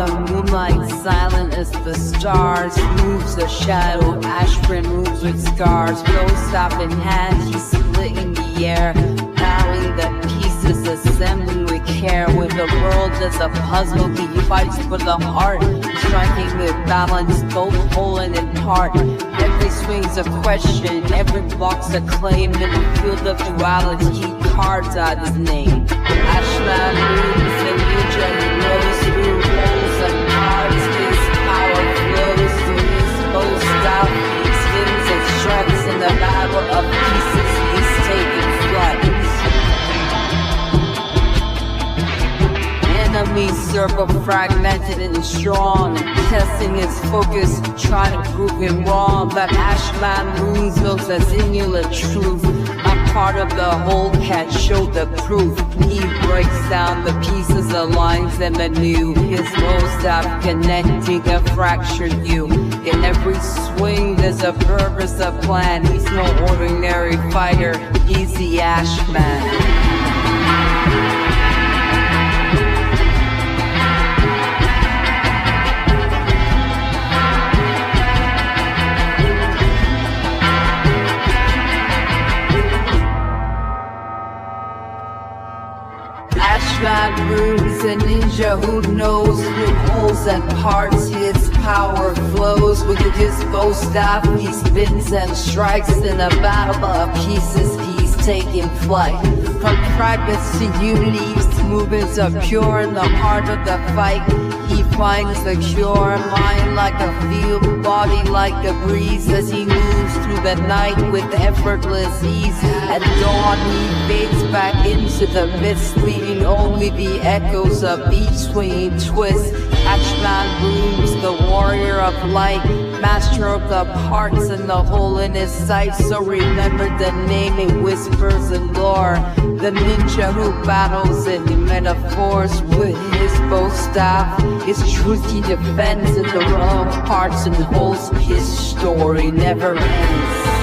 the moonlight, silent as the stars. Moves a shadow, AshmanRoonz with scars. BoStaff in hand, he's splitting the air, battling the pieces, assembling with care. With the world as a puzzle, he fights for the heart, striking with balance, both whole and in part. Every swing's a question, every block's a claim. In the field of duality, he carves out his name. AshmanRoonz, the ninja who knows through holes and cards. His power flows through his BoStaff. He spins and strikes in the battle of pieces. He's taking flight. Enemies circle, fragmented and strong, testing his focus, trying to prove him wrong. But AshmanRoonz knows that's singular truth. I'm part of the whole, can't show the proof. He breaks down the pieces, aligns them anew. His BoStaff connecting a fractured you. In every swing there's a purpose, a plan. He's no ordinary fighter, he's the Ashman. AshmanRoonz, a ninja who knows through holes and parts. His power flows with his BoStaff. He spins and strikes in a battle of pieces. He's taking flight. From fragments to unity, his movements are pure. In the heart of the fight, he finds the cure. Mind like a field, body like a breeze, as he moves through the night with effortless ease. At dawn he fades back into the mist, leaving only the echoes of each swinging twist. AshmanRoonz, the warrior of light, master of the parts and the whole in his sight. So remember the name, it whispers and lore. The ninja who battles in metaphors with his BoStaff. His truth he defends in the realm of parts and wholes. His story never ends.